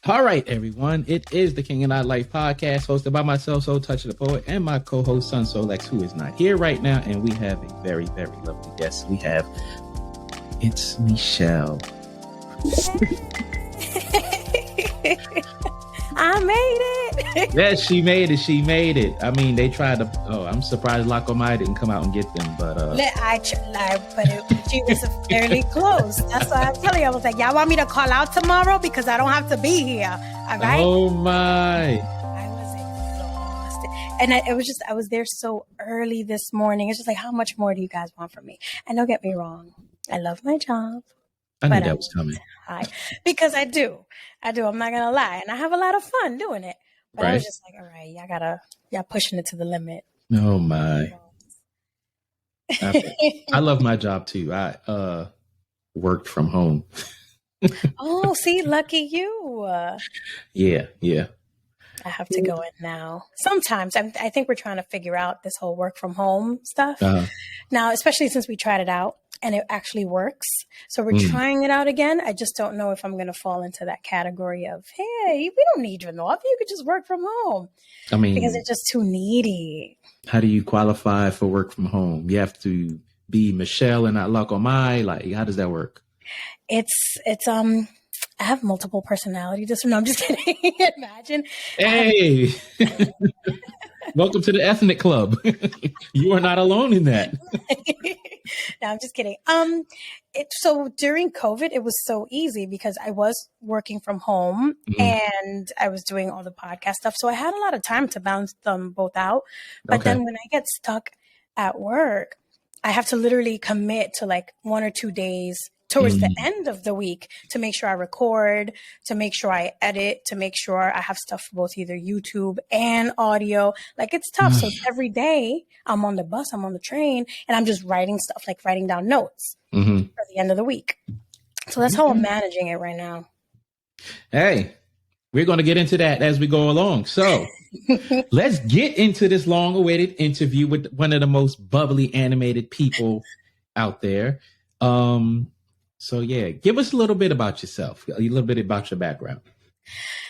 All right, everyone. It is the King and I Life podcast hosted by myself, Soul Touch the Poet, and my co-host, Son Solex, who is not here right now. And we have a very, very lovely guest. We have It's Michelle. I made it. Yes, she made it. She made it. I mean, they tried to. Oh, I'm surprised Comai didn't come out and get them. But she was fairly close. That's why I'm telling you. I was like, y'all want me to call out tomorrow because I don't have to be here. All right. Oh my. I was exhausted, and I was there so early this morning. It's just like, how much more do you guys want from me? And don't get me wrong, I love my job. I knew that was coming. Because I do. I'm not gonna lie, and I have a lot of fun doing it. But right. I was just like, all right, y'all pushing it to the limit. Oh my! I love my job too. I worked from home. Oh, see, lucky you. Yeah. I have to go in now. Sometimes I think we're trying to figure out this whole work from home stuff now, especially since we tried it out and it actually works. So we're trying it out again. I just don't know if I'm going to fall into that category of, hey, we don't need you enough. You could just work from home. I mean, because it's just too needy. How do you qualify for work from home? You have to be Michelle and not Comai. Like, how does that work? I have multiple personality disorder. No, I'm just kidding. Imagine. Hey, welcome to the ethnic club. You are not alone in that. No, I'm just kidding. So during COVID, it was so easy because I was working from home and I was doing all the podcast stuff. So I had a lot of time to balance them both out. But then when I get stuck at work, I have to literally commit to like 1 or 2 days towards the end of the week to make sure I record, to make sure I edit, to make sure I have stuff for both either YouTube and audio. Like, it's tough. So every day I'm on the bus, I'm on the train, and I'm just writing stuff, like writing down notes for the end of the week. So that's how I'm managing it right now. Hey, we're going to get into that as we go along. So let's get into this long-awaited interview with one of the most bubbly, animated people out there. So yeah, give us a little bit about yourself, a little bit about your background.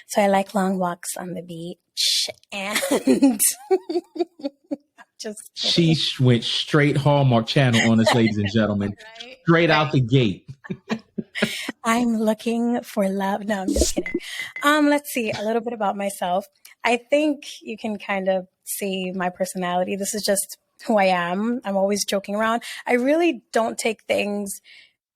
So I like long walks on the beach, and she went straight Hallmark Channel on us, ladies and gentlemen, right? Straight out the gate. I'm looking for love. No, I'm just kidding. Let's see a little bit about myself. I think you can kind of see my personality. This is just who I am. I'm always joking around. I really don't take things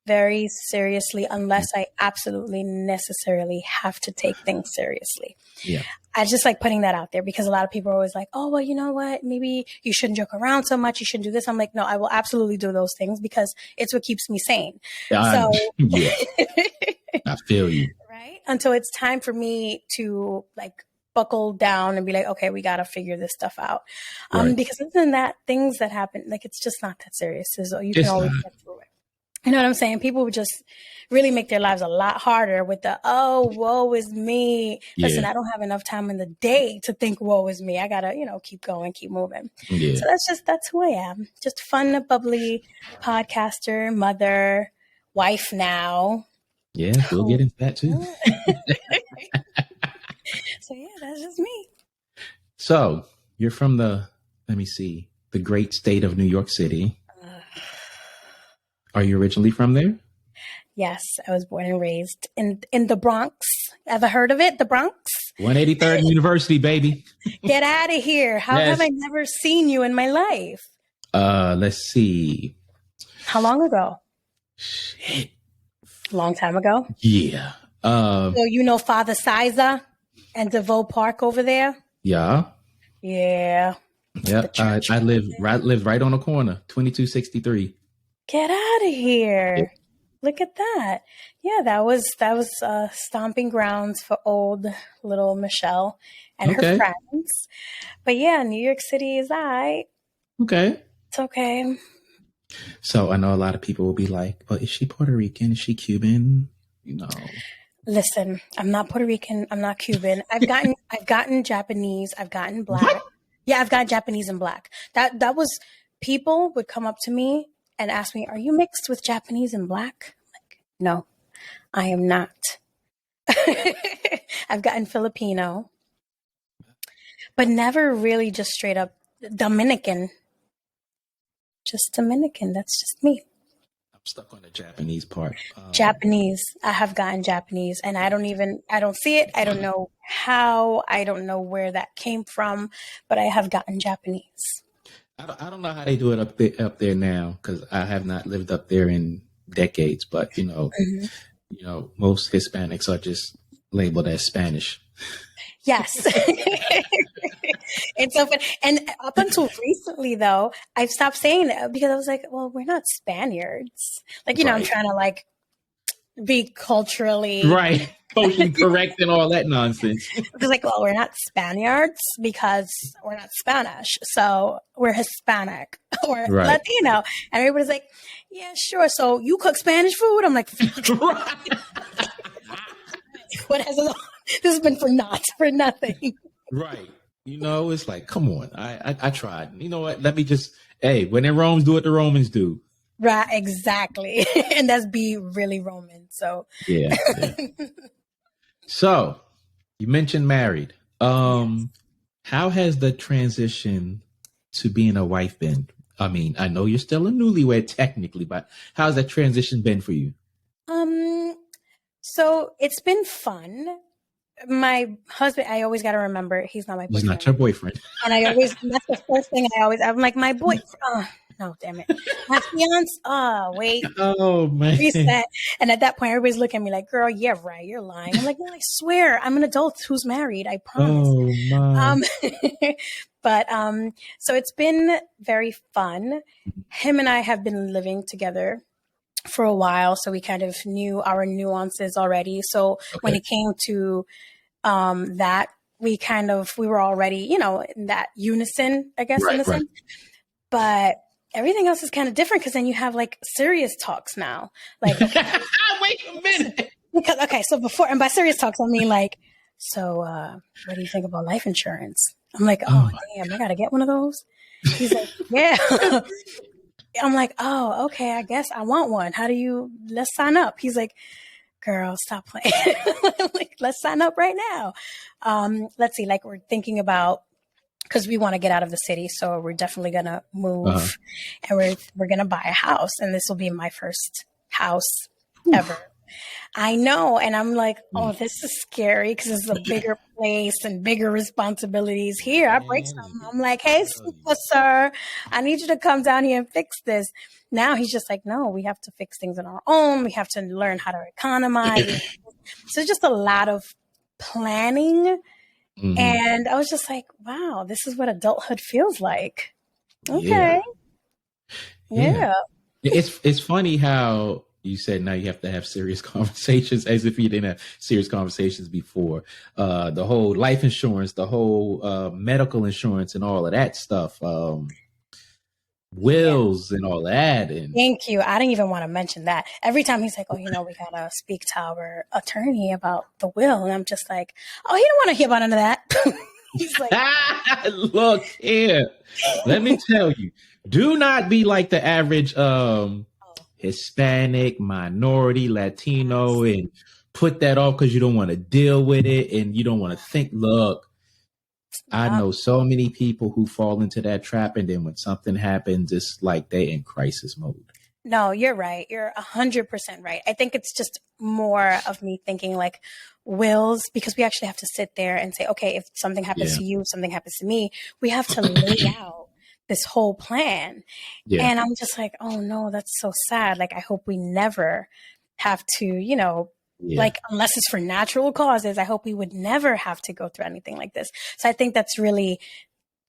very seriously unless I absolutely necessarily have to take things seriously. Yeah. I just like putting that out there because a lot of people are always like, oh, well, you know what? Maybe you shouldn't joke around so much. You shouldn't do this. I'm like, no, I will absolutely do those things because it's what keeps me sane. Yeah. I feel you. Right? Until it's time for me to like buckle down and be like, okay, we got to figure this stuff out. Right. Because other than that, things that happen, like, it's just not that serious. So you can always get through it. You know what I'm saying? People would just really make their lives a lot harder with the, oh, woe is me. Yeah. Listen, I don't have enough time in the day to think, woe is me. I got to, keep going, keep moving. Yeah. So that's who I am. Just fun, bubbly podcaster, mother, wife now. Yeah, we'll get into that too. So yeah, that's just me. So you're from the great state of New York City. Are you originally from there? Yes, I was born and raised in the Bronx. Ever heard of it? The Bronx? 183rd University, baby. Get out of here. How have I never seen you in my life? Let's see. How long ago? Shit. Long time ago? Yeah. So you know Father Sizer and DeVoe Park over there? Yeah. Yeah. Yeah. I live right on the corner, 2263. Get out of here. Yeah. Look at that. Yeah, that was stomping grounds for old little Michelle and her friends. But yeah, New York City is okay. It's okay. So I know a lot of people will be like, well, is she Puerto Rican? Is she Cuban? Listen, I'm not Puerto Rican. I'm not Cuban. I've gotten Japanese. I've gotten black. What? Yeah, I've got Japanese and black. That was, people would come up to me and ask me, are you mixed with Japanese and black? I'm like, no, I am not. I've gotten Filipino, but never really just straight up Dominican. Just Dominican. That's just me. I'm stuck on the Japanese part. Japanese. I have gotten Japanese, and I don't see it. I don't know how. I don't know where that came from, but I have gotten Japanese. I don't know how they do it up there now, because I have not lived up there in decades. But most Hispanics are just labeled as Spanish. Yes. It's so fun. And up until recently, though, I've stopped saying that because I was like, well, we're not Spaniards. Like, Right. I'm trying to like be culturally correct and all that nonsense. Because like, well, we're not Spaniards because we're not Spanish. So we're Hispanic or Latino. And everybody's like, yeah, sure. So you cook Spanish food? I'm like, what has it all? This has been for nothing. Right. It's like, come on. I tried. You know what? Let me just, when in Rome, do what the Romans do. Right. Exactly. And that's be really Roman. So. Yeah. So you mentioned married. How has the transition to being a wife been? I mean, I know you're still a newlywed technically, but how's that transition been for you? So it's been fun. My husband, I always got to remember, he's not my boyfriend. He's not your boyfriend. And that's the first thing I'm like, my boyfriend. Oh, no, damn it. My fiance. Oh, wait. Oh, man. Reset. And at that point, everybody's looking at me like, girl, yeah, right. You're lying. I'm like, no, I swear. I'm an adult who's married. I promise. Oh, my. But so it's been very fun. Him and I have been living together for a while, so we kind of knew our nuances already. So when it came to that, we were already, in that unison, I guess, in a sense. But everything else is kind of different because then you have like serious talks now. Like, wait a minute. Because, so before, and by serious talks, I mean like, so what do you think about life insurance? I'm like, oh damn, I gotta get one of those. He's like, yeah. I'm like, oh, okay, I guess I want one. Let's sign up. He's like, girl, stop playing. I'm like, let's sign up right now. Let's see, like we're thinking about, because we want to get out of the city. So we're definitely going to move and we're going to buy a house. And this will be my first house ever. I know. And I'm like, oh, this is scary because it's a bigger place and bigger responsibilities here. I break something. I'm like, hey, sir, I need you to come down here and fix this. Now he's just like, no, we have to fix things on our own. We have to learn how to economize. So just a lot of planning. Mm-hmm. And I was just like, wow, this is what adulthood feels like. Okay. Yeah. It's funny how you said now you have to have serious conversations as if you didn't have serious conversations before. The whole life insurance, the whole medical insurance and all of that stuff. Wills and all that. And thank you. I didn't even want to mention that. Every time he's like, oh, we got to speak to our attorney about the will. And I'm just like, oh, he don't want to hear about none of that. He's like, look here. Let me tell you, do not be like the average Hispanic, minority, Latino, and put that off because you don't want to deal with it and you don't want to think, look, I know so many people who fall into that trap, and then when something happens, it's like they in crisis mode. No, you're right. You're 100% right. I think it's just more of me thinking like wills, because we actually have to sit there and say, okay, if something happens to you, something happens to me, we have to lay out this whole plan. Yeah. And I'm just like, oh no, that's so sad. Like, I hope we never have to, like, unless it's for natural causes, I hope we would never have to go through anything like this. So I think that's really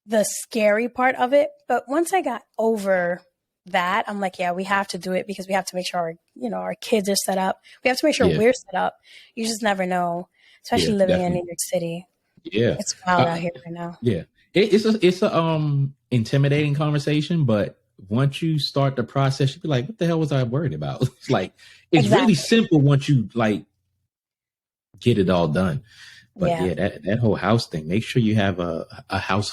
the scary part of it. But once I got over that, I'm like, yeah, we have to do it because we have to make sure our kids are set up. We have to make sure we're set up. You just never know, especially living in New York City. Yeah. It's wild out here right now. Yeah. It's a intimidating conversation, but once you start the process, you'll be like, what the hell was I worried about? It's like, it's really simple once you like get it all done. But that whole house thing, make sure you have a house